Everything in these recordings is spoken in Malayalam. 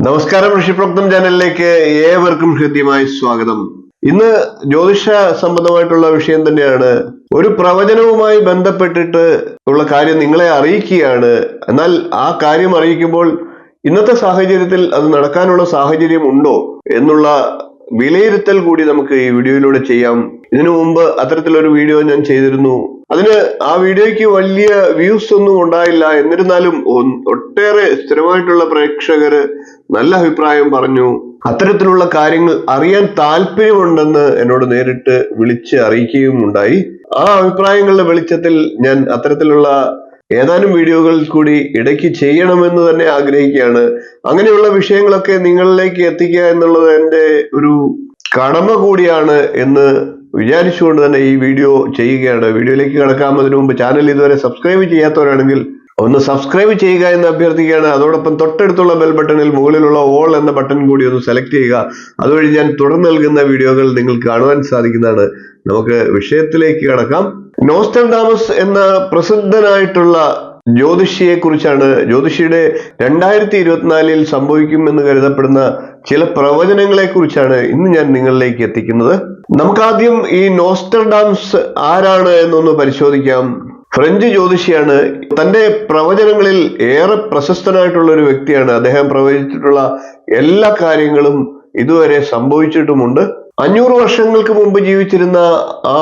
നമസ്കാരം, ഋഷിപ്രോക്തം ചാനലിലേക്ക് ഏവർക്കും ഹൃദ്യമായ സ്വാഗതം. ഇന്ന് ജ്യോതിഷ സംബന്ധമായിട്ടുള്ള വിഷയം തന്നെയാണ്. ഒരു പ്രവചനവുമായി ബന്ധപ്പെട്ടിട്ട് ഉള്ള കാര്യം നിങ്ങളെ അറിയിക്കുകയാണ്. എന്നാൽ ആ കാര്യം അറിയിക്കുമ്പോൾ ഇന്നത്തെ സാഹചര്യത്തിൽ അത് നടക്കാനുള്ള സാഹചര്യം ഉണ്ടോ എന്നുള്ള വിലയിരുത്തൽ കൂടി നമുക്ക് ഈ വീഡിയോയിലൂടെ ചെയ്യാം. ഇതിനു മുമ്പ് അത്തരത്തിലൊരു വീഡിയോ ഞാൻ ചെയ്തിരുന്നു. ആ വീഡിയോയ്ക്ക് വലിയ വ്യൂസ് ഒന്നും ഉണ്ടായില്ല. എന്നിരുന്നാലും ഒട്ടേറെ സ്ഥിരമായിട്ടുള്ള പ്രേക്ഷകര് നല്ല അഭിപ്രായം പറഞ്ഞു. അത്തരത്തിലുള്ള കാര്യങ്ങൾ അറിയാൻ താല്പര്യമുണ്ടെന്ന് എന്നോട് നേരിട്ട് വിളിച്ച് അറിയിക്കുകയും ഉണ്ടായി. ആ അഭിപ്രായങ്ങളുടെ വെളിച്ചത്തിൽ ഞാൻ അത്തരത്തിലുള്ള ഏതാനും വീഡിയോകൾ കൂടി ഇടയ്ക്ക് ചെയ്യണമെന്ന് തന്നെ ആഗ്രഹിക്കുകയാണ്. അങ്ങനെയുള്ള വിഷയങ്ങളൊക്കെ നിങ്ങളിലേക്ക് എത്തിക്കുക എന്നുള്ളത് എൻ്റെ ഒരു കടമ കൂടിയാണ് എന്ന് വിചാരിച്ചുകൊണ്ട് തന്നെ ഈ വീഡിയോ ചെയ്യുകയാണ്. വീഡിയോയിലേക്ക് കടക്കാമെന്നതിന് മുമ്പ് ചാനൽ ഇതുവരെ സബ്സ്ക്രൈബ് ചെയ്യാത്തവരാണെങ്കിൽ ഒന്ന് സബ്സ്ക്രൈബ് ചെയ്യുക എന്ന് അഭ്യർത്ഥിക്കുകയാണ്. അതോടൊപ്പം തൊട്ടടുത്തുള്ള ബെൽ ബട്ടണിൽ മുകളിലുള്ള ഓൾ എന്ന ബട്ടൺ കൂടി ഒന്ന് സെലക്ട് ചെയ്യുക. അതുവഴി ഞാൻ തുടർന്ന് നൽകുന്ന വീഡിയോകൾ നിങ്ങൾക്ക് കാണുവാൻ സാധിക്കുന്നതാണ്. നമുക്ക് വിഷയത്തിലേക്ക് കടക്കാം. നോസ്ട്രഡാമസ് എന്ന പ്രസിദ്ധനായിട്ടുള്ള ജ്യോതിഷിയെ കുറിച്ചാണ്, ജ്യോതിഷിയുടെ 2024 സംഭവിക്കുമെന്ന് കരുതപ്പെടുന്ന ചില പ്രവചനങ്ങളെ കുറിച്ചാണ് ഇന്ന് ഞാൻ നിങ്ങളിലേക്ക് എത്തിക്കുന്നത്. നമുക്കാദ്യം ഈ നോസ്ട്രഡാമസ് ആരാണ് എന്നൊന്ന് പരിശോധിക്കാം. ഫ്രഞ്ച് ജ്യോതിഷിയാണ്. തന്റെ പ്രവചനങ്ങളിൽ ഏറെ പ്രശസ്തനായിട്ടുള്ള ഒരു വ്യക്തിയാണ്. അദ്ദേഹം പ്രവചിച്ചിട്ടുള്ള എല്ലാ കാര്യങ്ങളും ഇതുവരെ സംഭവിച്ചിട്ടുമുണ്ട്. 500 വർഷങ്ങൾക്ക് മുമ്പ് ജീവിച്ചിരുന്ന ആ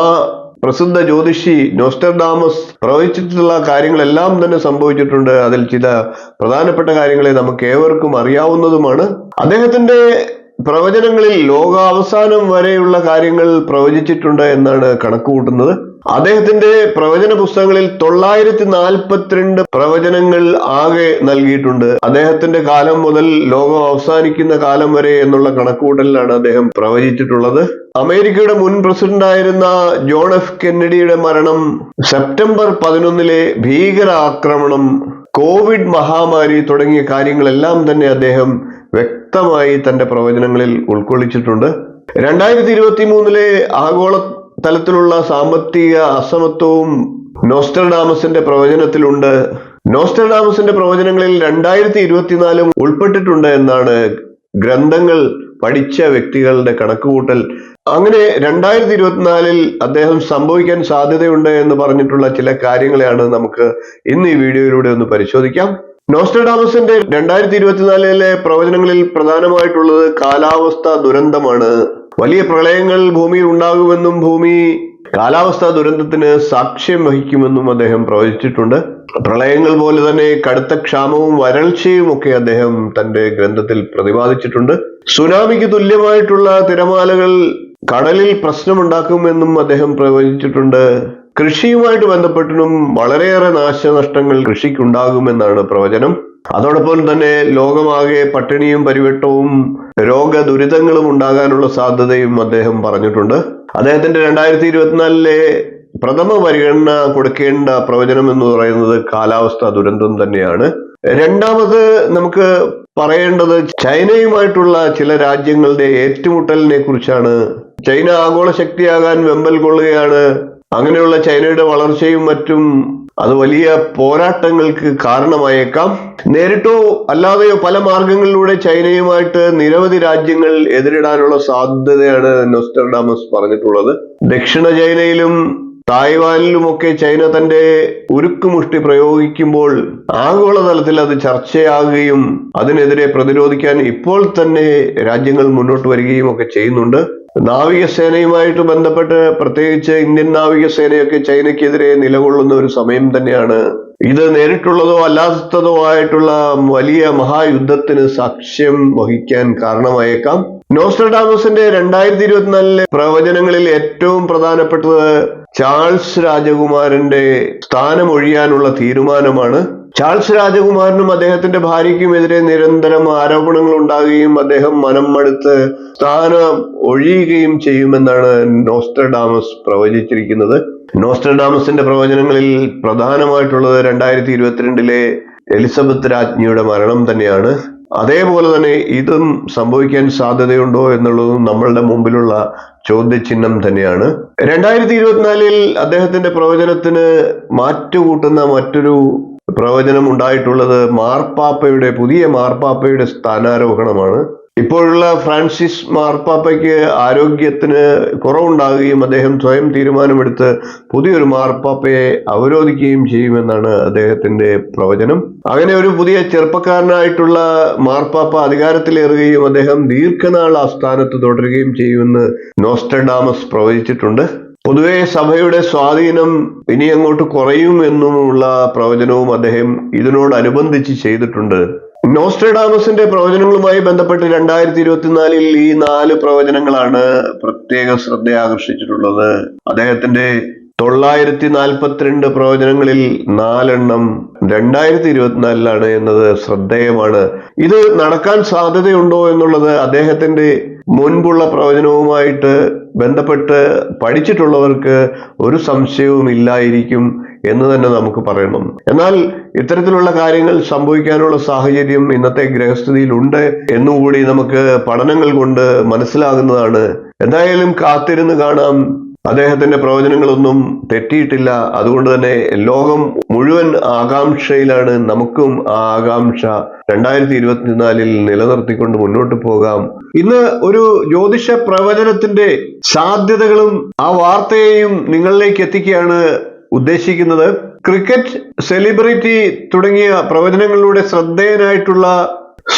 പ്രസിദ്ധ ജ്യോതിഷി നോസ്ട്രഡാമസ് പ്രവചിച്ചിട്ടുള്ള കാര്യങ്ങളെല്ലാം തന്നെ സംഭവിച്ചിട്ടുണ്ട്. അതിൽ ചില പ്രധാനപ്പെട്ട കാര്യങ്ങളെ നമുക്ക് ഏവർക്കും അറിയാവുന്നതുമാണ്. അദ്ദേഹത്തിന്റെ പ്രവചനങ്ങളിൽ ലോകാവസാനം വരെയുള്ള കാര്യങ്ങൾ പ്രവചിച്ചിട്ടുണ്ട് എന്നാണ് കണക്കുകൂട്ടുന്നത്. അദ്ദേഹത്തിന്റെ പ്രവചന പുസ്തകങ്ങളിൽ 942 പ്രവചനങ്ങൾ ആകെ നൽകിയിട്ടുണ്ട്. അദ്ദേഹത്തിന്റെ കാലം മുതൽ ലോകം അവസാനിക്കുന്ന കാലം വരെ എന്നുള്ള കണക്കുകൂട്ടലിലാണ് അദ്ദേഹം പ്രവചിച്ചിട്ടുള്ളത്. അമേരിക്കയുടെ മുൻ പ്രസിഡന്റ് ആയിരുന്ന ജോൺ എഫ് കെന്നഡിയുടെ മരണം, സെപ്റ്റംബർ 11 ഭീകര ആക്രമണം, കോവിഡ് മഹാമാരി തുടങ്ങിയ കാര്യങ്ങളെല്ലാം തന്നെ അദ്ദേഹം വ്യക്തമായി തന്റെ പ്രവചനങ്ങളിൽ ഉൾക്കൊള്ളിച്ചിട്ടുണ്ട്. 2023 ആഗോള തലത്തിലുള്ള സാമ്പത്തിക അസമത്വവും നോസ്ട്രഡാമസിന്റെ പ്രവചനത്തിലുണ്ട്. നോസ്ട്രഡാമസിന്റെ പ്രവചനങ്ങളിൽ 2024 ഉൾപ്പെട്ടിട്ടുണ്ട് എന്നാണ് ഗ്രന്ഥങ്ങൾ പഠിച്ച വ്യക്തികളുടെ കണക്കുകൂട്ടൽ. അങ്ങനെ 2024 അദ്ദേഹം സംഭവിക്കാൻ സാധ്യതയുണ്ട് എന്ന് പറഞ്ഞിട്ടുള്ള ചില കാര്യങ്ങളെയാണ് നമുക്ക് ഇന്ന് ഈ വീഡിയോയിലൂടെ ഒന്ന് പരിശോധിക്കാം. നോസ്ട്രഡാമസിന്റെ 2024 പ്രവചനങ്ങളിൽ പ്രധാനമായിട്ടുള്ളത് കാലാവസ്ഥ ദുരന്തമാണ്. വലിയ പ്രളയങ്ങൾ ഭൂമിയിൽ ഉണ്ടാകുമെന്നും ഭൂമി കാലാവസ്ഥാ ദുരന്തത്തിന് സാക്ഷ്യം വഹിക്കുമെന്നും അദ്ദേഹം പ്രവചിച്ചിട്ടുണ്ട്. പ്രളയങ്ങൾ പോലെ തന്നെ കടുത്ത ക്ഷാമവും വരൾച്ചയും ഒക്കെ അദ്ദേഹം തന്റെ ഗ്രന്ഥത്തിൽ പ്രതിപാദിച്ചിട്ടുണ്ട്. സുനാമിക്ക് തുല്യമായിട്ടുള്ള തിരമാലകൾ കടലിൽ പ്രശ്നമുണ്ടാക്കുമെന്നും അദ്ദേഹം പ്രവചിച്ചിട്ടുണ്ട്. കൃഷിയുമായിട്ട് ബന്ധപ്പെട്ടും വളരെയേറെ നാശനഷ്ടങ്ങൾ കൃഷിക്കുണ്ടാകുമെന്നാണ് പ്രവചനം. അതോടൊപ്പം തന്നെ ലോകമാകെ പട്ടിണിയും പരിവട്ടവും രോഗദുരിതങ്ങളും ഉണ്ടാകാനുള്ള സാധ്യതയും അദ്ദേഹം പറഞ്ഞിട്ടുണ്ട്. അദ്ദേഹത്തിന്റെ 2024 പ്രഥമ പരിഗണന കൊടുക്കേണ്ട പ്രവചനം എന്ന് പറയുന്നത് കാലാവസ്ഥാ ദുരന്തം തന്നെയാണ്. രണ്ടാമത് നമുക്ക് പറയേണ്ടത് ചൈനയുമായിട്ടുള്ള ചില രാജ്യങ്ങളുടെ ഏറ്റുമുട്ടലിനെ കുറിച്ചാണ്. ചൈന ആഗോള ശക്തിയാകാൻ വെമ്പൽ കൊള്ളുകയാണ്. അങ്ങനെയുള്ള ചൈനയുടെ വളർച്ചയും മറ്റും അത് വലിയ പോരാട്ടങ്ങൾക്ക് കാരണമായേക്കാം. നേരിട്ടോ അല്ലാതെയോ പല മാർഗങ്ങളിലൂടെ ചൈനയുമായിട്ട് നിരവധി രാജ്യങ്ങൾ എതിരിടാനുള്ള സാധ്യതയാണ് നോസ്ട്രഡാമസ് പറഞ്ഞിട്ടുള്ളത്. ദക്ഷിണ ചൈനയിലും തായ്വാനിലുമൊക്കെ ചൈന തന്റെ ഉരുക്കുമുഷ്ടി പ്രയോഗിക്കുമ്പോൾ ആഗോളതലത്തിൽ അത് ചർച്ചയാകുകയും അതിനെതിരെ പ്രതിരോധിക്കാൻ ഇപ്പോൾ തന്നെ രാജ്യങ്ങൾ മുന്നോട്ട് വരികയും ഒക്കെ ചെയ്യുന്നുണ്ട്. നാവികസേനയുമായിട്ട് ബന്ധപ്പെട്ട് പ്രത്യേകിച്ച് ഇന്ത്യൻ നാവികസേനയൊക്കെ ചൈനയ്ക്കെതിരെ നിലകൊള്ളുന്ന ഒരു സമയം തന്നെയാണ്. ഇത് നേരിട്ടുള്ളതോ അല്ലാത്തതോ ആയിട്ടുള്ള വലിയ മഹായുദ്ധത്തിന് സാക്ഷ്യം വഹിക്കാൻ കാരണമായേക്കാം. നോസ്ട്രഡാമസിന്റെ 2024 പ്രവചനങ്ങളിൽ ഏറ്റവും പ്രധാനപ്പെട്ടത് ചാൾസ് രാജകുമാരന്റെ സ്ഥാനമൊഴിയാനുള്ള തീരുമാനമാണ്. ചാൾസ് രാജകുമാരനും അദ്ദേഹത്തിന്റെ ഭാര്യയ്ക്കുമെതിരെ നിരന്തരം ആരോപണങ്ങൾ ഉണ്ടാകുകയും അദ്ദേഹം മനം മടുത്ത് സ്ഥാനം ഒഴിയുകയും ചെയ്യുമെന്നാണ് നോസ്ട്രഡാമസ് പ്രവചിച്ചിരിക്കുന്നത്. നോസ്ട്രഡാമസിന്റെ പ്രവചനങ്ങളിൽ പ്രധാനമായിട്ടുള്ളത് 2022 എലിസബത്ത് രാജ്ഞിയുടെ മരണം തന്നെയാണ്. അതേപോലെ തന്നെ ഇതും സംഭവിക്കാൻ സാധ്യതയുണ്ടോ എന്നുള്ളതും നമ്മളുടെ മുമ്പിലുള്ള ചോദ്യചിഹ്നം തന്നെയാണ്. 2024 അദ്ദേഹത്തിന്റെ പ്രവചനത്തിന് മാറ്റുകൂട്ടുന്ന മറ്റൊരു പ്രവചനം ഉണ്ടായിട്ടുള്ളത് പുതിയ മാർപ്പാപ്പയുടെ സ്ഥാനാരോഹണമാണ്. ഇപ്പോഴുള്ള ഫ്രാൻസിസ് മാർപ്പാപ്പയ്ക്ക് ആരോഗ്യത്തിന് കുറവുണ്ടാകുകയും അദ്ദേഹം സ്വയം തീരുമാനമെടുത്ത് പുതിയൊരു മാർപ്പാപ്പയെ അവരോധിക്കുകയും ചെയ്യുമെന്നാണ് അദ്ദേഹത്തിന്റെ പ്രവചനം. അങ്ങനെ ഒരു പുതിയ ചെറുപ്പക്കാരനായിട്ടുള്ള മാർപ്പാപ്പ അധികാരത്തിലേറുകയും അദ്ദേഹം ദീർഘനാൾ ആ സ്ഥാനത്ത് തുടരുകയും ചെയ്യുമെന്ന് നോസ്ട്രഡാമസ് പ്രവചിച്ചിട്ടുണ്ട്. പൊതുവെ സഭയുടെ സ്വാധീനം ഇനി അങ്ങോട്ട് കുറയും എന്നുമുള്ള പ്രവചനവും അദ്ദേഹം ഇതിനോടനുബന്ധിച്ച് ചെയ്തിട്ടുണ്ട്. നോസ്ട്രഡാമസിന്റെ പ്രവചനങ്ങളുമായി ബന്ധപ്പെട്ട് 2024 ഈ 4 പ്രവചനങ്ങളാണ് പ്രത്യേക ശ്രദ്ധ ആകർഷിച്ചിട്ടുള്ളത്. അദ്ദേഹത്തിന്റെ 942 പ്രവചനങ്ങളിൽ 4 എണ്ണം 2024 എന്നത് ശ്രദ്ധേയമാണ്. ഇത് നടക്കാൻ സാധ്യതയുണ്ടോ എന്നുള്ളത് അദ്ദേഹത്തിന്റെ മുൻപുള്ള പ്രവചനവുമായിട്ട് ബന്ധപ്പെട്ട് പഠിച്ചിട്ടുള്ളവർക്ക് ഒരു സംശയവും ഇല്ലായിരിക്കും എന്ന് തന്നെ നമുക്ക് പറയണം. എന്നാൽ ഇത്തരത്തിലുള്ള കാര്യങ്ങൾ സംഭവിക്കാനുള്ള സാഹചര്യം ഇന്നത്തെ ഗ്രഹസ്ഥിതിയിൽ ഉണ്ട് എന്നുകൂടി നമുക്ക് പഠനങ്ങൾ കൊണ്ട് മനസ്സിലാകുന്നതാണ്. എന്തായാലും കാത്തിരുന്ന് കാണാം. അദ്ദേഹത്തിന്റെ പ്രവചനങ്ങളൊന്നും തെറ്റിയിട്ടില്ല. അതുകൊണ്ട് തന്നെ ലോകം മുഴുവൻ ആകാംക്ഷയിലാണ്. നമുക്കും ആ ആകാംക്ഷ 2024 നിലനിർത്തിക്കൊണ്ട് മുന്നോട്ട് പോകാം. ഇന്ന് ഒരു ജ്യോതിഷ പ്രവചനത്തിന്റെ സാധ്യതകളും ആ വാർത്തയെയും നിങ്ങളിലേക്ക് എത്തിക്കുകയാണ് ഉദ്ദേശിക്കുന്നത്. ക്രിക്കറ്റ്, സെലിബ്രിറ്റി തുടങ്ങിയ പ്രവചനങ്ങളിലൂടെ ശ്രദ്ധേയനായിട്ടുള്ള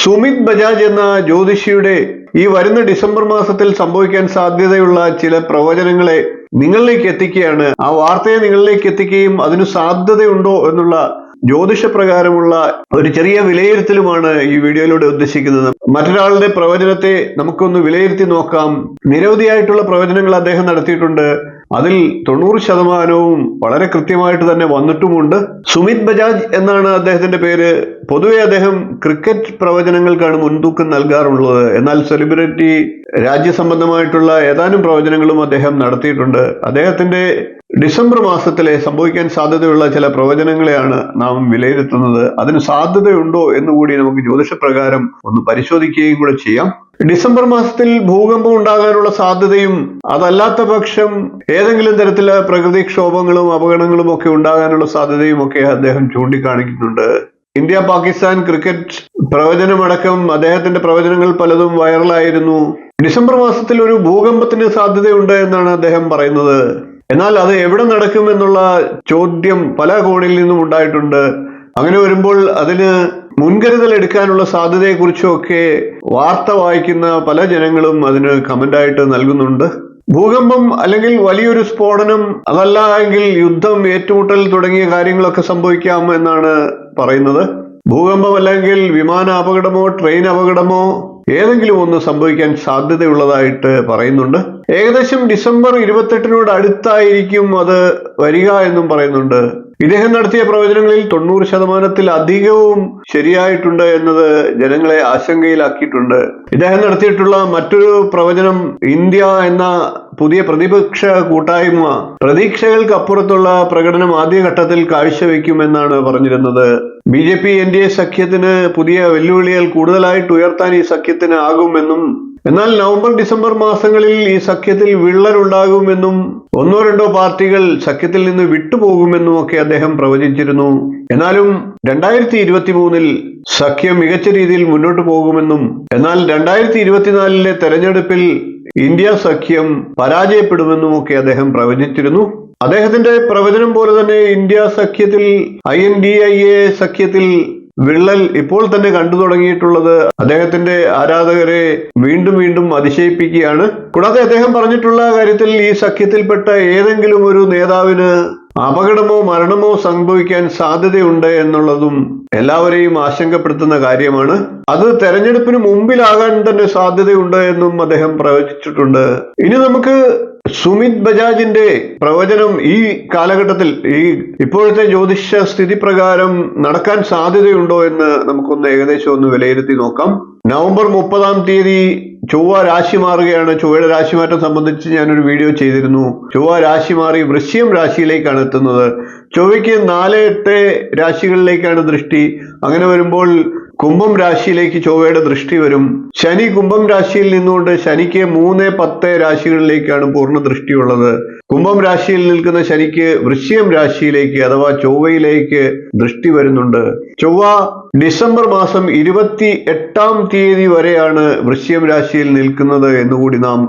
സുമിത് ബജാജ് എന്ന ജ്യോതിഷിയുടെ ഈ വരുന്ന ഡിസംബർ മാസത്തിൽ സംഭവിക്കാൻ സാധ്യതയുള്ള ചില പ്രവചനങ്ങളെ നിങ്ങളിലേക്ക് എത്തിക്കുകയാണ്. ആ വാർത്തയെ നിങ്ങളിലേക്ക് എത്തിക്കുകയും അതിന് സാധ്യതയുണ്ടോ എന്നുള്ള ജ്യോതിഷപ്രകാരമുള്ള ഒരു ചെറിയ വിലയിരുത്തലുമാണ് ഈ വീഡിയോയിലൂടെ ഉദ്ദേശിക്കുന്നത്. മറ്റൊരാളുടെ പ്രവചനത്തെ നമുക്കൊന്ന് വിലയിരുത്തി നോക്കാം. നിരവധിയായിട്ടുള്ള പ്രവചനങ്ങൾ അദ്ദേഹം നടത്തിയിട്ടുണ്ട്. അതിൽ 90% വളരെ കൃത്യമായിട്ട് തന്നെ വന്നിട്ടുമുണ്ട്. സുമിത് ബജാജ് എന്നാണ് അദ്ദേഹത്തിന്റെ പേര്. പൊതുവെ അദ്ദേഹം ക്രിക്കറ്റ് പ്രവചനങ്ങൾക്കാണ് മുൻതൂക്കം നൽകാറുള്ളത്. എന്നാൽ സെലിബ്രിറ്റി, രാജ്യസംബന്ധമായിട്ടുള്ള ഏതാനും പ്രവചനങ്ങളും അദ്ദേഹം നടത്തിയിട്ടുണ്ട്. അദ്ദേഹത്തിന്റെ ഡിസംബർ മാസത്തിലെ സംഭവിക്കാൻ സാധ്യതയുള്ള ചില പ്രവചനങ്ങളെയാണ് നാം വിലയിരുത്തുന്നത്. അതിന് സാധ്യതയുണ്ടോ എന്നുകൂടി നമുക്ക് ജ്യോതിഷപ്രകാരം ഒന്ന് പരിശോധിക്കുകയും കൂടെ ചെയ്യാം. ഡിസംബർ മാസത്തിൽ ഭൂകമ്പം ഉണ്ടാകാനുള്ള സാധ്യതയും അതല്ലാത്ത പക്ഷം ഏതെങ്കിലും തരത്തിലുള്ള പ്രകൃതിക്ഷോഭങ്ങളും അപകടങ്ങളും ഒക്കെ ഉണ്ടാകാനുള്ള സാധ്യതയും ഒക്കെ അദ്ദേഹം ചൂണ്ടിക്കാണിക്കുന്നുണ്ട്. ഇന്ത്യ പാകിസ്ഥാൻ ക്രിക്കറ്റ് പ്രവചനമടക്കം അദ്ദേഹത്തിന്റെ പ്രവചനങ്ങൾ പലതും വൈറലായിരുന്നു. ഡിസംബർ മാസത്തിൽ ഒരു ഭൂകമ്പത്തിന് സാധ്യതയുണ്ട് എന്നാണ് അദ്ദേഹം പറയുന്നത്. എന്നാൽ അത് എവിടെ നടക്കും എന്നുള്ള ചോദ്യം പല കോണിൽ നിന്നും ഉണ്ടായിട്ടുണ്ട്. അങ്ങനെ വരുമ്പോൾ അതിന് മുൻകരുതൽ എടുക്കാനുള്ള സാധ്യതയെക്കുറിച്ചൊക്കെ വാർത്ത വായിക്കുന്ന പല ജനങ്ങളും അതിന് കമന്റായിട്ട് നൽകുന്നുണ്ട്. ഭൂകമ്പം അല്ലെങ്കിൽ വലിയൊരു സ്ഫോടനം, അതല്ല എങ്കിൽ യുദ്ധം, ഏറ്റുമുട്ടൽ തുടങ്ങിയ കാര്യങ്ങളൊക്കെ സംഭവിക്കാം എന്നാണ് പറയുന്നത്. ഭൂകമ്പം അല്ലെങ്കിൽ വിമാന അപകടമോ ട്രെയിൻ അപകടമോ ഏതെങ്കിലും ഒന്ന് സംഭവിക്കാൻ സാധ്യതയുള്ളതായിട്ട് പറയുന്നുണ്ട്. ഏകദേശം ഡിസംബർ 28 അടുത്തായിരിക്കും അത് വരിക എന്നും പറയുന്നുണ്ട്. ഇദ്ദേഹം നടത്തിയ പ്രവചനങ്ങളിൽ 90% അധികവും ശരിയായിട്ടുണ്ട് എന്നത് ജനങ്ങളെ ആശങ്കയിലാക്കിയിട്ടുണ്ട്. ഇദ്ദേഹം നടത്തിയിട്ടുള്ള മറ്റൊരു പ്രവചനം, ഇന്ത്യ എന്ന പുതിയ പ്രതിപക്ഷ കൂട്ടായ്മ പ്രതീക്ഷകൾക്ക് അപ്പുറത്തുള്ള പ്രകടനം ആദ്യഘട്ടത്തിൽ കാഴ്ചവെക്കുമെന്നാണ് പറഞ്ഞിരുന്നത്. BJP NDA സഖ്യത്തിന് പുതിയ വെല്ലുവിളികൾ കൂടുതലായിട്ട് ഉയർത്താൻ ഈ സഖ്യത്തിന് ആകുമെന്നും, എന്നാൽ നവംബർ ഡിസംബർ മാസങ്ങളിൽ ഈ സഖ്യത്തിൽ വിള്ളലുണ്ടാകുമെന്നും 1-2 പാർട്ടികൾ സഖ്യത്തിൽ നിന്ന് വിട്ടുപോകുമെന്നും ഒക്കെ അദ്ദേഹം പ്രവചിച്ചിരുന്നു. എന്നാലും 2023 സഖ്യം മികച്ച രീതിയിൽ മുന്നോട്ട് പോകുമെന്നും, എന്നാൽ 2024 തെരഞ്ഞെടുപ്പിൽ ഇന്ത്യ സഖ്യം പരാജയപ്പെടുമെന്നും ഒക്കെ അദ്ദേഹം പ്രവചിച്ചിരുന്നു. അദ്ദേഹത്തിന്റെ പ്രവചനം പോലെ തന്നെ ഇന്ത്യ സഖ്യത്തിൽ, INDIA സഖ്യത്തിൽ വിള്ളൽ ഇപ്പോൾ തന്നെ കണ്ടു തുടങ്ങിയിട്ടുള്ളത് അദ്ദേഹത്തിന്റെ ആരാധകരെ വീണ്ടും വീണ്ടും അതിശയിപ്പിക്കുകയാണ്. കൂടാതെ അദ്ദേഹം പറഞ്ഞിട്ടുള്ള കാര്യത്തിൽ ഈ സഖ്യത്തിൽപ്പെട്ട ഏതെങ്കിലും ഒരു നേതാവിന് അപകടമോ മരണമോ സംഭവിക്കാൻ സാധ്യതയുണ്ട് എന്നുള്ളതും എല്ലാവരെയും ആശങ്കപ്പെടുത്തുന്ന കാര്യമാണ്. അത് തെരഞ്ഞെടുപ്പിന് മുമ്പിലാകാൻ തന്നെ സാധ്യതയുണ്ട് എന്നും അദ്ദേഹം പ്രവചിച്ചിട്ടുണ്ട്. ഇനി നമുക്ക് സുമിത് ബജാജിന്റെ പ്രവചനം ഈ കാലഘട്ടത്തിൽ, ഈ ഇപ്പോഴത്തെ ജ്യോതിഷ സ്ഥിതി പ്രകാരം നടക്കാൻ സാധ്യതയുണ്ടോ എന്ന് നമുക്കൊന്ന് ഏകദേശം ഒന്ന് വിലയിരുത്തി നോക്കാം. നവംബർ 30 ചൊവ്വ രാശി മാറുകയാണ്. ചൊവ്വയുടെ രാശിമാറ്റം സംബന്ധിച്ച് ഞാനൊരു വീഡിയോ ചെയ്തിരുന്നു. ചൊവ്വ രാശി മാറി വൃശ്ചികം രാശിയിലേക്കാണ് എത്തുന്നത്. ചൊവ്വയ്ക്ക് 4-8 രാശികളിലേക്കാണ് ദൃഷ്ടി. അങ്ങനെ വരുമ്പോൾ കുംഭം രാശിയിലേക്ക് ചൊവ്വയുടെ ദൃഷ്ടി വരും. ശനി കുംഭം രാശിയിൽ നിന്നുകൊണ്ട് ശനിക്ക് 3, 10 രാശികളിലേക്കാണ് പൂർണ്ണ ദൃഷ്ടിയുള്ളത്. കുംഭം രാശിയിൽ നിൽക്കുന്ന ശനിക്ക് വൃശ്ചികം രാശിയിലേക്ക് അഥവാ ചൊവ്വയിലേക്ക് ദൃഷ്ടി വരുന്നുണ്ട്. ചൊവ്വ ഡിസംബർ മാസം 28-ാം തീയതി വരെയാണ് വൃശ്ചികം രാശിയിൽ നിൽക്കുന്നത് എന്നുകൂടി നാം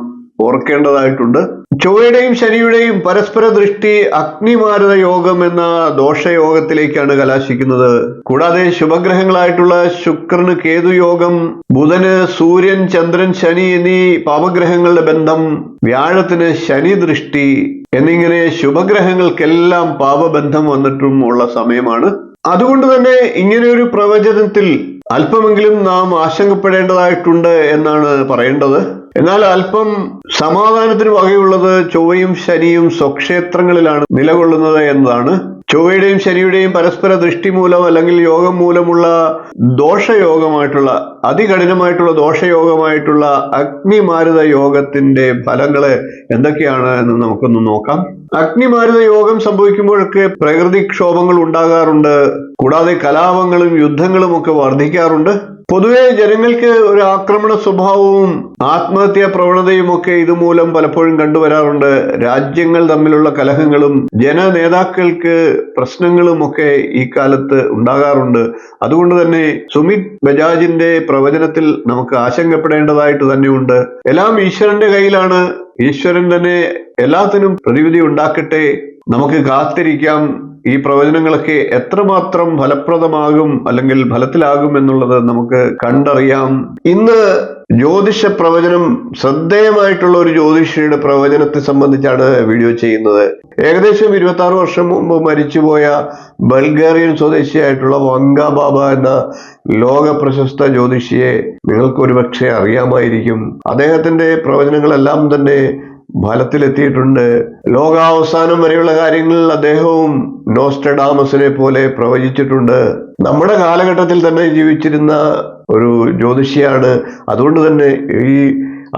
ഓർക്കേണ്ടതായിട്ടുണ്ട്. ചൊവ്വയുടെയും ശനിയുടെയും പരസ്പര ദൃഷ്ടി അഗ്നിമാരുത യോഗം എന്ന ദോഷയോഗത്തിലേക്കാണ് കലാശിക്കുന്നത്. കൂടാതെ ശുഭഗ്രഹങ്ങളായിട്ടുള്ള ശുക്രന് കേതു യോഗം, ബുധന് സൂര്യൻ, ചന്ദ്രൻ, ശനി എന്നീ പാപഗ്രഹങ്ങളുടെ ബന്ധം, വ്യാഴത്തിന് ശനി ദൃഷ്ടി എന്നിങ്ങനെ ശുഭഗ്രഹങ്ങൾക്കെല്ലാം പാപബന്ധം വന്നിട്ടും ഉള്ള സമയമാണ്. അതുകൊണ്ട് തന്നെ ഇങ്ങനെ ഒരു പ്രവചനത്തിൽ അല്പമെങ്കിലും നാം ആശങ്കപ്പെടേണ്ടതായിട്ടുണ്ട് എന്നാണ് പറയേണ്ടത്. എന്നാൽ അല്പം സമാധാനത്തിന് വകയുള്ളത് ചൊവ്വയും ശനിയും സ്വക്ഷേത്രങ്ങളിലാണ് നിലകൊള്ളുന്നത് എന്നതാണ്. ചൊവ്വയുടെയും ശനിയുടെയും പരസ്പര ദൃഷ്ടി മൂലം അല്ലെങ്കിൽ യോഗം മൂലമുള്ള ദോഷയോഗമായിട്ടുള്ള അതികഠിനമായിട്ടുള്ള ദോഷയോഗമായിട്ടുള്ള അഗ്നിമാരുത യോഗത്തിന്റെ ഫലങ്ങള് എന്തൊക്കെയാണ് എന്ന് നമുക്കൊന്ന് നോക്കാം. അഗ്നിമാരുത യോഗം സംഭവിക്കുമ്പോഴൊക്കെ പ്രകൃതിക്ഷോഭങ്ങൾ ഉണ്ടാകാറുണ്ട്. കൂടാതെ കലാപങ്ങളും യുദ്ധങ്ങളും ഒക്കെ വർദ്ധിക്കാറുണ്ട്. പൊതുവെ ജനങ്ങൾക്ക് ഒരു ആക്രമണ സ്വഭാവവും ആത്മഹത്യാ പ്രവണതയും ഒക്കെ ഇതുമൂലം പലപ്പോഴും കണ്ടുവരാറുണ്ട്. രാജ്യങ്ങൾ തമ്മിലുള്ള കലഹങ്ങളും ജനനേതാക്കൾക്ക് പ്രശ്നങ്ങളും ഒക്കെ ഈ കാലത്ത് ഉണ്ടാകാറുണ്ട്. അതുകൊണ്ട് തന്നെ സുമിത് ബജാജിന്റെ പ്രവചനത്തിൽ നമുക്ക് ആശങ്കപ്പെടേണ്ടതായിട്ട് തന്നെയുണ്ട്. എല്ലാം ഈശ്വരന്റെ കയ്യിലാണ്. ഈശ്വരൻ തന്നെ എല്ലാത്തിനും പ്രതിവിധി ഉണ്ടാക്കട്ടെ. നമുക്ക് കാത്തിരിക്കാം. ഈ പ്രവചനങ്ങളൊക്കെ എത്രമാത്രം ഫലപ്രദമാകും അല്ലെങ്കിൽ ഫലത്തിലാകും എന്നുള്ളത് നമുക്ക് കണ്ടറിയാം. ഇന്ന് ജ്യോതിഷ പ്രവചനം ശ്രദ്ധേയമായിട്ടുള്ള ഒരു ജ്യോതിഷിയുടെ പ്രവചനത്തെ സംബന്ധിച്ചാണ് വീഡിയോ ചെയ്യുന്നത്. ഏകദേശം 26 വർഷം മുമ്പ് മരിച്ചുപോയ ബൾഗേറിയൻ സ്വദേശിയായിട്ടുള്ള വങ്ക ബാബ എന്ന ലോക പ്രശസ്ത ജ്യോതിഷിയെ നിങ്ങൾക്ക് ഒരുപക്ഷെ അറിയാമായിരിക്കും. അദ്ദേഹത്തിന്റെ പ്രവചനങ്ങളെല്ലാം തന്നെ ഫലത്തിലെത്തിയിട്ടുണ്ട്. ലോകാവസാനം വരെയുള്ള കാര്യങ്ങൾ അദ്ദേഹവും നോസ്ട്രഡാമസിനെ പോലെ പ്രവചിച്ചിട്ടുണ്ട്. നമ്മുടെ കാലഘട്ടത്തിൽ തന്നെ ജീവിച്ചിരുന്ന ഒരു ജ്യോതിഷിയാണ്. അതുകൊണ്ട് തന്നെ ഈ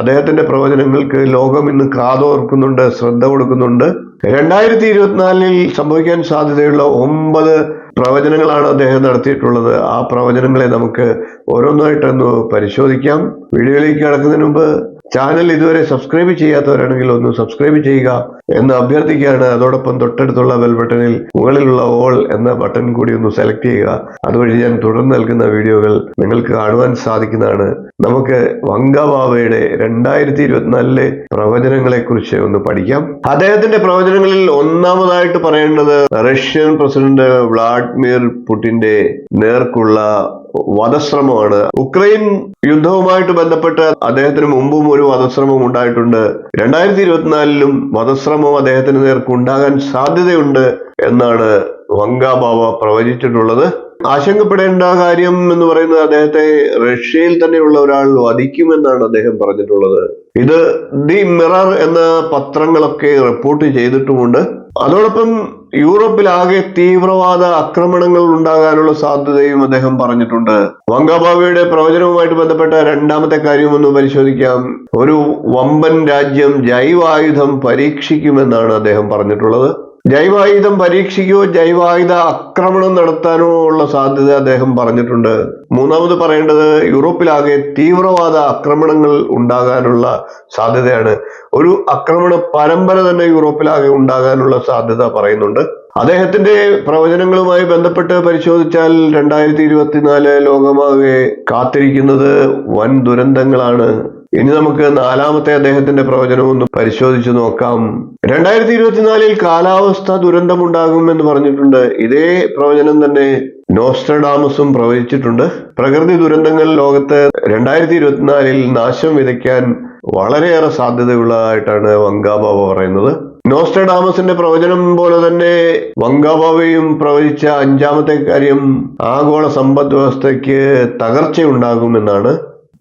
അദ്ദേഹത്തിന്റെ പ്രവചനങ്ങൾക്ക് ലോകം ഇന്ന് കാതോർക്കുന്നുണ്ട്, ശ്രദ്ധ കൊടുക്കുന്നുണ്ട്. 2024 സംഭവിക്കാൻ സാധ്യതയുള്ള 9 പ്രവചനങ്ങളാണ് അദ്ദേഹം നടത്തിയിട്ടുള്ളത്. ആ പ്രവചനങ്ങളെ നമുക്ക് ഓരോന്നായിട്ടൊന്ന് പരിശോധിക്കാം. വീഡിയോയിലേക്ക് കടക്കുന്നതിന് മുമ്പ് ചാനൽ ഇതുവരെ സബ്സ്ക്രൈബ് ചെയ്യാത്തവരാണെങ്കിൽ ഒന്ന് സബ്സ്ക്രൈബ് ചെയ്യുക എന്ന് അഭ്യർത്ഥിക്കുകയാണ്. അതോടൊപ്പം തൊട്ടടുത്തുള്ള ബെൽ ബട്ടണിൽ മുകളിലുള്ള ഓൾ എന്ന ബട്ടൺ കൂടി ഒന്ന് സെലക്ട് ചെയ്യുക. അതുവഴി ഞാൻ തുടർന്ന് നൽകുന്ന വീഡിയോകൾ നിങ്ങൾക്ക് കാണുവാൻ സാധിക്കുന്നതാണ്. നമുക്ക് വങ്ക ബാബയുടെ 2024 പ്രവചനങ്ങളെ കുറിച്ച് ഒന്ന് പഠിക്കാം. അദ്ദേഹത്തിന്റെ പ്രവചനങ്ങളിൽ ഒന്നാമതായിട്ട് പറയേണ്ടത് റഷ്യൻ പ്രസിഡന്റ് വ്ളാഡിമിർ പുടിന്റെ നേർക്കുള്ള വധശ്രമമാണ്. ഉക്രൈൻ യുദ്ധവുമായിട്ട് ബന്ധപ്പെട്ട് അദ്ദേഹത്തിന് മുമ്പും ഒരു വധശ്രമം ഉണ്ടായിട്ടുണ്ട്. 2024 വധശ്രമം അദ്ദേഹത്തിന് നേർക്ക് ഉണ്ടാകാൻ സാധ്യതയുണ്ട് എന്നാണ് വങ്ക ബാബ പ്രവചിച്ചിട്ടുള്ളത്. ആശങ്കപ്പെടേണ്ട കാര്യം എന്ന് പറയുന്നത് അദ്ദേഹത്തെ റഷ്യയിൽ തന്നെയുള്ള ഒരാൾ വധിക്കുമെന്നാണ് അദ്ദേഹം പറഞ്ഞിട്ടുള്ളത്. ഇത് ദി മിറർ എന്ന പത്രങ്ങളൊക്കെ റിപ്പോർട്ട് ചെയ്തിട്ടുമുണ്ട്. അതോടൊപ്പം യൂറോപ്പിലാകെ തീവ്രവാദ ആക്രമണങ്ങൾ ഉണ്ടാകാനുള്ള സാധ്യതയും അദ്ദേഹം പറഞ്ഞിട്ടുണ്ട്. വങ്ക ബാബയുടെ പ്രവചനവുമായിട്ട് ബന്ധപ്പെട്ട രണ്ടാമത്തെ കാര്യം ഒന്ന് പരിശോധിക്കാം. ഒരു വമ്പൻ രാജ്യം ജൈവായുധം പരീക്ഷിക്കുമെന്നാണ് അദ്ദേഹം പറഞ്ഞിട്ടുള്ളത്. ജൈവായുധം പരീക്ഷിക്കുകയോ ജൈവായുധ ആക്രമണം നടത്താനോ ഉള്ള സാധ്യത അദ്ദേഹം പറഞ്ഞിട്ടുണ്ട്. മൂന്നാമത് പറയേണ്ടത് യൂറോപ്പിലാകെ തീവ്രവാദ ആക്രമണങ്ങൾ ഉണ്ടാകാനുള്ള സാധ്യതയാണ്. ഒരു ആക്രമണ പരമ്പര തന്നെ യൂറോപ്പിലാകെ ഉണ്ടാകാനുള്ള സാധ്യത പറയുന്നുണ്ട്. അദ്ദേഹത്തിന്റെ പ്രവചനങ്ങളുമായി ബന്ധപ്പെട്ട് പരിശോധിച്ചാൽ 2024 ലോകമാകെ കാത്തിരിക്കുന്നത് വൻ ദുരന്തങ്ങളാണ്. ഇനി നമുക്ക് നാലാമത്തെ അദ്ദേഹത്തിന്റെ പ്രവചനം ഒന്ന് പരിശോധിച്ചു നോക്കാം. 2024 കാലാവസ്ഥ ദുരന്തമുണ്ടാകുമെന്ന് പറഞ്ഞിട്ടുണ്ട്. ഇതേ പ്രവചനം തന്നെ നോസ്ട്രഡാമസും പ്രവചിച്ചിട്ടുണ്ട്. പ്രകൃതി ദുരന്തങ്ങൾ ലോകത്ത് 2024 നാശം വിതയ്ക്കാൻ വളരെയേറെ സാധ്യതയുള്ളതായിട്ടാണ് വങ്ക ബാബ പറയുന്നത്. നോസ്ട്രഡാമസിന്റെ പ്രവചനം പോലെ തന്നെ വങ്ക ബാബയും പ്രവചിച്ച അഞ്ചാമത്തെ കാര്യം ആഗോള സമ്പദ് വ്യവസ്ഥയ്ക്ക് തകർച്ചയുണ്ടാകുമെന്നാണ്.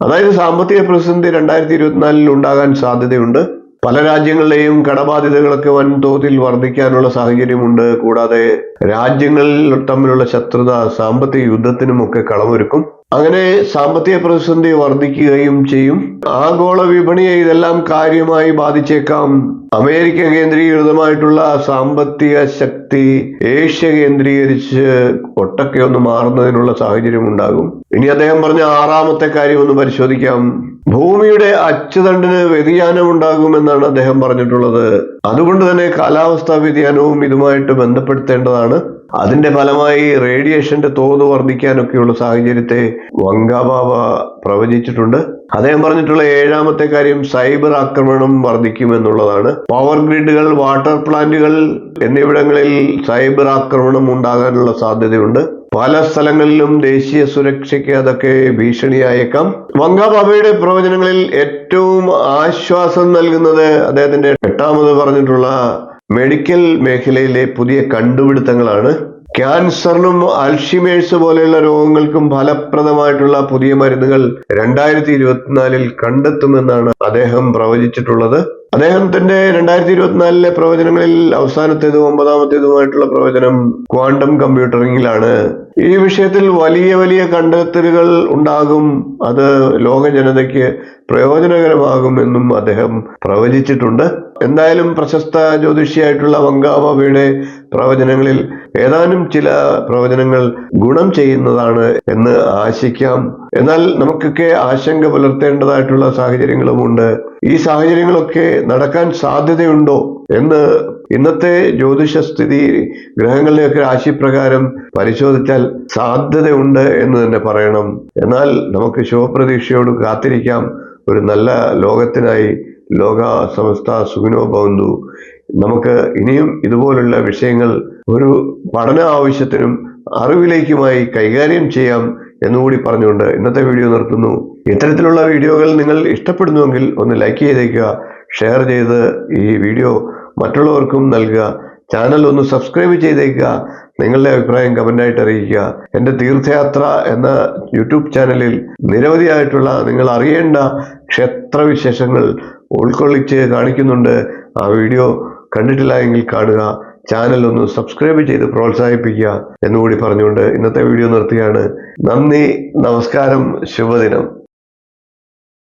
അതായത് സാമ്പത്തിക പ്രതിസന്ധി 2024 ഉണ്ടാകാൻ സാധ്യതയുണ്ട്. പല രാജ്യങ്ങളിലെയും കടബാധ്യതകളൊക്കെ വൻതോതിൽ വർദ്ധിക്കാനുള്ള സാഹചര്യമുണ്ട്. കൂടാതെ രാജ്യങ്ങൾ തമ്മിലുള്ള ശത്രുത സാമ്പത്തിക യുദ്ധത്തിനുമൊക്കെ കളമൊരുക്കും. അങ്ങനെ സാമ്പത്തിക പ്രതിസന്ധി വർദ്ധിക്കുകയും ചെയ്യും. ആഗോള വിപണിയെ ഇതെല്ലാം കാര്യമായി ബാധിച്ചേക്കാം. അമേരിക്ക കേന്ദ്രീകൃതമായിട്ടുള്ള സാമ്പത്തിക ശക്തി ഏഷ്യ കേന്ദ്രീകരിച്ച് ഒട്ടൊക്കെ ഒന്ന് മാറുന്നതിനുള്ള സാഹചര്യം ഉണ്ടാകും. ഇനി അദ്ദേഹം പറഞ്ഞ ആറാമത്തെ കാര്യം ഒന്ന് പരിശോധിക്കാം. ഭൂമിയുടെ അച്ചുതണ്ടിന് വ്യതിയാനം ഉണ്ടാകുമെന്നാണ് അദ്ദേഹം പറഞ്ഞിട്ടുള്ളത്. അതുകൊണ്ട് തന്നെ കാലാവസ്ഥാ വ്യതിയാനവും ഇതുമായിട്ട് ബന്ധപ്പെടുത്തേണ്ടതാണ്. അതിന്റെ ഫലമായി റേഡിയേഷന്റെ തോത് വർദ്ധിക്കാനൊക്കെയുള്ള സാഹചര്യത്തെ വങ്കാബാബ പ്രവചിച്ചിട്ടുണ്ട്. അദ്ദേഹം പറഞ്ഞിട്ടുള്ള ഏഴാമത്തെ കാര്യം സൈബർ ആക്രമണം വർദ്ധിക്കുമെന്നുള്ളതാണ്. പവർ ഗ്രിഡുകൾ, വാട്ടർ പ്ലാന്റുകൾ എന്നിവിടങ്ങളിൽ സൈബർ ആക്രമണം ഉണ്ടാകാനുള്ള സാധ്യതയുണ്ട്. പല സ്ഥലങ്ങളിലും ദേശീയ സുരക്ഷയ്ക്ക് അതൊക്കെ ഭീഷണിയായേക്കാം. വങ്കാബാബയുടെ പ്രവചനങ്ങളിൽ ഏറ്റവും ആശ്വാസം നൽകുന്നത് അദ്ദേഹത്തിന്റെ എട്ടാമത് പറഞ്ഞിട്ടുള്ള മെഡിക്കൽ മേഖലയിലെ പുതിയ കണ്ടുപിടുത്തങ്ങളാണ്. ക്യാൻസറിനും അൽഷിമേഴ്സ് പോലെയുള്ള രോഗങ്ങൾക്കും ഫലപ്രദമായിട്ടുള്ള പുതിയ മരുന്നുകൾ 2024 കണ്ടെത്തുമെന്നാണ് അദ്ദേഹം പ്രവചിച്ചിട്ടുള്ളത്. അദ്ദേഹത്തിന്റെ 2024 പ്രവചനങ്ങളിൽ അവസാനത്തേതും 9ാമത്തേതുമായിട്ടുള്ള പ്രവചനം ക്വാണ്ടം കമ്പ്യൂട്ടറിംഗിലാണ്. ഈ വിഷയത്തിൽ വലിയ വലിയ കണ്ടെത്തലുകൾ ഉണ്ടാകും. അത് ലോക ജനതയ്ക്ക് പ്രയോജനകരമാകുമെന്നും അദ്ദേഹം പ്രവചിച്ചിട്ടുണ്ട്. എന്തായാലും പ്രശസ്ത ജ്യോതിഷിയായിട്ടുള്ള വങ്കാബാബയുടെ പ്രവചനങ്ങളിൽ ഏതാനും ചില പ്രവചനങ്ങൾ ഗുണം ചെയ്യുന്നതാണ് എന്ന് ആശിക്കാം. എന്നാൽ നമുക്കൊക്കെ ആശങ്ക പുലർത്തേണ്ടതായിട്ടുള്ള സാഹചര്യങ്ങളുമുണ്ട്. ഈ സാഹചര്യങ്ങളൊക്കെ നടക്കാൻ സാധ്യതയുണ്ടോ എന്ന് ഇന്നത്തെ ജ്യോതിഷ സ്ഥിതി ഗ്രഹങ്ങളുടെയൊക്കെ രാശിപ്രകാരം പരിശോധിച്ചാൽ സാധ്യതയുണ്ട് എന്ന് തന്നെ പറയണം. എന്നാൽ നമുക്ക് ശുഭപ്രതീക്ഷയോട് കാത്തിരിക്കാം ഒരു നല്ല ലോകത്തിനായി. ലോക സമസ്ത സുഖിനോ ഭവന്തു. നമുക്ക് ഇനിയും ഇതുപോലുള്ള വിഷയങ്ങൾ ഒരു പഠന ആവശ്യത്തിനും അറിവിലേക്കുമായി കൈകാര്യം ചെയ്യാം എന്നുകൂടി പറഞ്ഞുകൊണ്ട് ഇന്നത്തെ വീഡിയോ നിർത്തുന്നു. ഇത്തരത്തിലുള്ള വീഡിയോകൾ നിങ്ങൾ ഇഷ്ടപ്പെടുന്നുവെങ്കിൽ ഒന്ന് ലൈക്ക് ചെയ്തേക്കുക, ഷെയർ ചെയ്ത് ഈ വീഡിയോ മറ്റുള്ളവർക്കും നൽകുക, ചാനൽ ഒന്ന് സബ്സ്ക്രൈബ് ചെയ്തേക്കുക, നിങ്ങളുടെ അഭിപ്രായം കമൻ്റായിട്ട് അറിയിക്കുക. എൻ്റെ തീർത്ഥയാത്ര എന്ന യൂട്യൂബ് ചാനലിൽ നിരവധിയായിട്ടുള്ള നിങ്ങൾ അറിയേണ്ട ക്ഷേത്രവിശേഷങ്ങൾ ഉൾക്കൊള്ളിച്ച് കാണിക്കുന്നുണ്ട്. ആ വീഡിയോ കണ്ടിട്ടില്ല എങ്കിൽ കാണുക, ചാനൽ ഒന്ന് സബ്സ്ക്രൈബ് ചെയ്ത് പ്രോത്സാഹിപ്പിക്കുക എന്നുകൂടി പറഞ്ഞുകൊണ്ട് ഇന്നത്തെ വീഡിയോ നിർത്തുകയാണ്. നന്ദി, നമസ്കാരം, ശുഭദിനം.